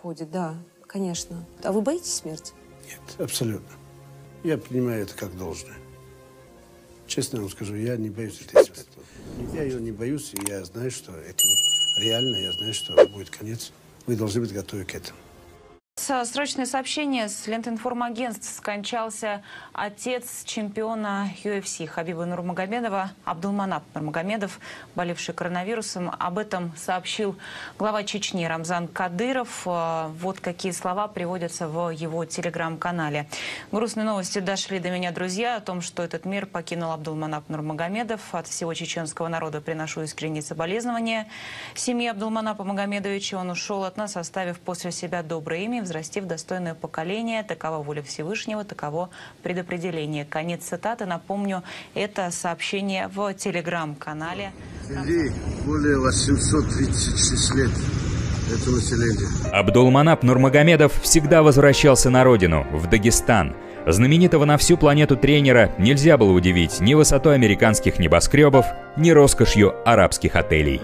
проходит, да, конечно. А вы боитесь смерти? Нет, абсолютно. Я принимаю это как должное. Честно вам скажу, я не боюсь этой смерти. Я ее не боюсь, и я знаю, что это реально, я знаю, что будет конец. Вы должны быть готовы к этому. Срочное сообщение с ленты информагентств. Скончался отец чемпиона UFC Хабиба Нурмагомедова, Абдулманап Нурмагомедов, болевший коронавирусом. Об этом сообщил глава Чечни Рамзан Кадыров. Вот какие слова приводятся в его телеграм-канале. Грустные новости дошли до меня, друзья, о том, что этот мир покинул Абдулманап Нурмагомедов. От всего чеченского народа приношу искренние соболезнования семье Абдулманапа Магомедовича. Он ушел от нас, оставив после себя доброе имя, взрастив достойное поколение. Такова воля Всевышнего, таково предопределение. Конец цитаты. Напомню, это сообщение в телеграм-канале. Более 836 лет это население. Абдулманап Нурмагомедов всегда возвращался на родину, в Дагестан. Знаменитого на всю планету тренера нельзя было удивить ни высотой американских небоскребов, ни роскошью арабских отелей.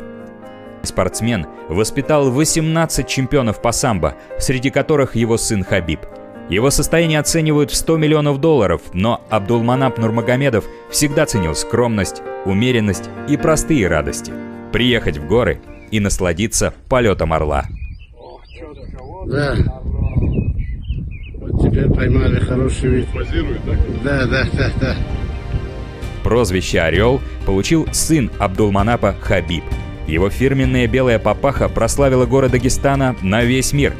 Спортсмен воспитал 18 чемпионов по самбо, среди которых его сын Хабиб. Его состояние оценивают в $100 миллионов, но Абдулманап Нурмагомедов всегда ценил скромность, умеренность и простые радости. Приехать в горы и насладиться полетом орла. Да. Вот теперь поймали хороший вид. Позирует, так? Да. Прозвище «Орел» получил сын Абдулманапа Хабиб. Его фирменная белая папаха прославила горы Дагестана на весь мир.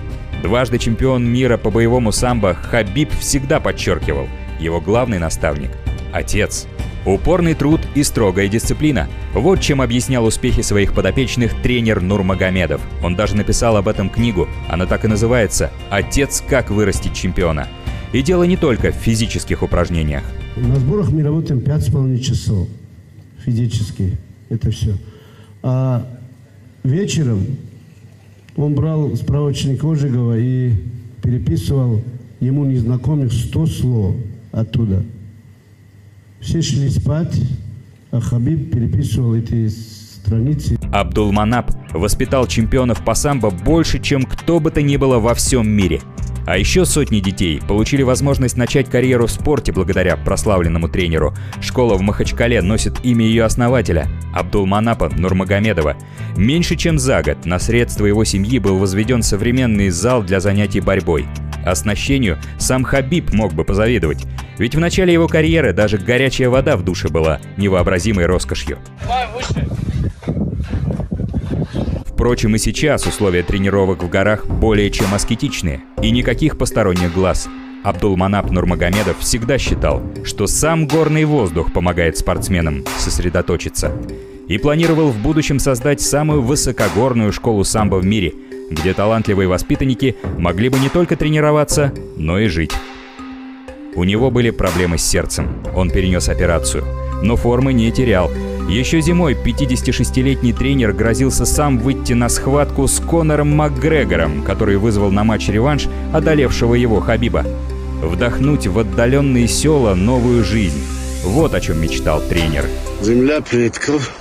Дважды чемпион мира по боевому самбо Хабиб всегда подчеркивал: его главный наставник – отец. Упорный труд и строгая дисциплина – вот чем объяснял успехи своих подопечных тренер Нурмагомедов. Он даже написал об этом книгу, она так и называется «Отец, как вырастить чемпиона». И дело не только в физических упражнениях. На сборах мы работаем 5,5 часов физически, это все. А вечером он брал справочник Ожегова и переписывал ему незнакомых 100 слов оттуда. Все шли спать, а Хабиб переписывал эти страницы. Абдулманап воспитал чемпионов по самбо больше, чем кто бы то ни было во всем мире. А еще сотни детей получили возможность начать карьеру в спорте благодаря прославленному тренеру. Школа в Махачкале носит имя ее основателя – Абдулманапа Нурмагомедова. Меньше чем за год на средства его семьи был возведен современный зал для занятий борьбой. Оснащению сам Хабиб мог бы позавидовать. Ведь в начале его карьеры даже горячая вода в душе была невообразимой роскошью. Впрочем, и сейчас условия тренировок в горах более чем аскетичные, и никаких посторонних глаз. Абдулманап Нурмагомедов всегда считал, что сам горный воздух помогает спортсменам сосредоточиться. И планировал в будущем создать самую высокогорную школу самбо в мире, где талантливые воспитанники могли бы не только тренироваться, но и жить. У него были проблемы с сердцем, он перенес операцию, но формы не терял. Еще зимой 56-летний тренер грозился сам выйти на схватку с Конором Макгрегором, который вызвал на матч-реванш одолевшего его Хабиба. Вдохнуть в отдаленные села новую жизнь. Вот о чем мечтал тренер. Земля предков.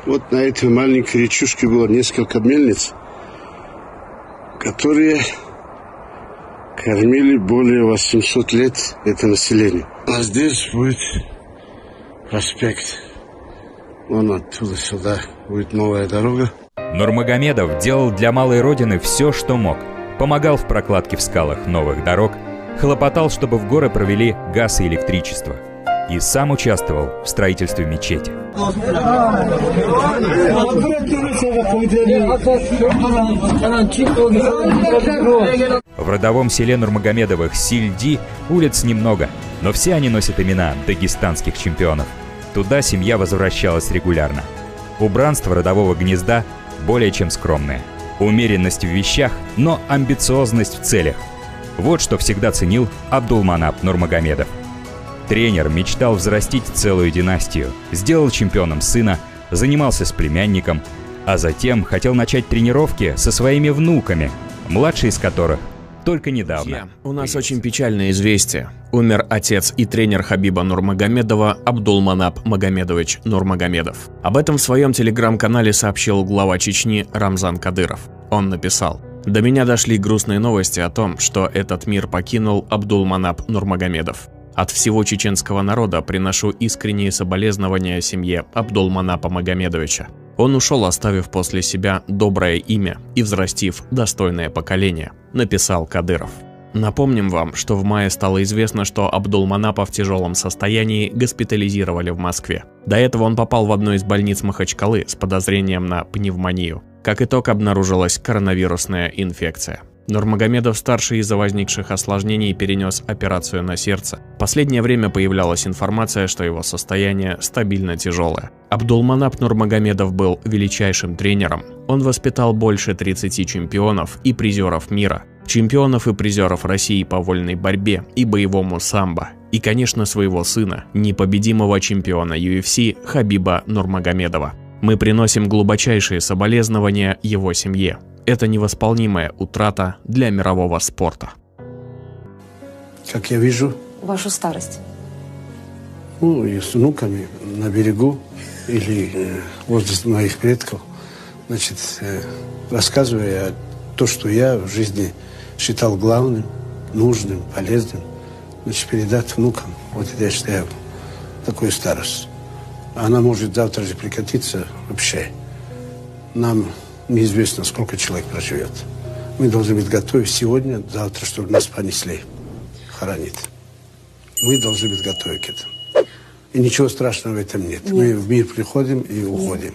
Вот на этой маленькой речушке было несколько мельниц, которые кормили более 800 лет это население. А здесь будет проспект. Вон оттуда сюда будет новая дорога. Нурмагомедов делал для малой родины все, что мог. Помогал в прокладке в скалах новых дорог, хлопотал, чтобы в горы провели газ и электричество. И сам участвовал в строительстве мечети. В родовом селе Нурмагомедовых Сильди улиц немного, но все они носят имена дагестанских чемпионов. Туда семья возвращалась регулярно. Убранство родового гнезда более чем скромное. Умеренность в вещах, но амбициозность в целях. Вот что всегда ценил Абдулманап Нурмагомедов. Тренер мечтал взрастить целую династию, сделал чемпионом сына, занимался с племянником, а затем хотел начать тренировки со своими внуками, младший из которых только недавно. Друзья, у нас очень печальное известие. Умер отец и тренер Хабиба Нурмагомедова Абдулманап Магомедович Нурмагомедов. Об этом в своем телеграм-канале сообщил глава Чечни Рамзан Кадыров. Он написал: «До меня дошли грустные новости о том, что этот мир покинул Абдулманап Нурмагомедов. От всего чеченского народа приношу искренние соболезнования семье Абдулманапа Магомедовича. Он ушел, оставив после себя доброе имя и взрастив достойное поколение», написал Кадыров. Напомним вам, что в мае стало известно, что Абдулманапа в тяжелом состоянии госпитализировали в Москве. До этого он попал в одну из больниц Махачкалы с подозрением на пневмонию. Как итог, обнаружилась коронавирусная инфекция. Нурмагомедов-старший из-за возникших осложнений перенес операцию на сердце. В последнее время появлялась информация, что его состояние стабильно тяжелое. Абдулманап Нурмагомедов был величайшим тренером. Он воспитал больше 30 чемпионов и призеров мира, чемпионов и призеров России по вольной борьбе и боевому самбо. И, конечно, своего сына, непобедимого чемпиона UFC Хабиба Нурмагомедова. Мы приносим глубочайшие соболезнования его семье. Это невосполнимая утрата для мирового спорта. Как я вижу, Вашу старость. ну, и с внуками на берегу или возле моих предков, значит, рассказывая то, что я в жизни считал главным, нужным, полезным, значит, передать внукам. Вот это я считаю такую старость. Она может завтра же прекратиться вообще. Нам неизвестно, сколько человек проживет. Мы должны быть готовы сегодня, завтра, чтобы нас понесли, хоронить. Мы должны быть готовы к этому. И ничего страшного в этом нет. Мы в мир приходим и уходим.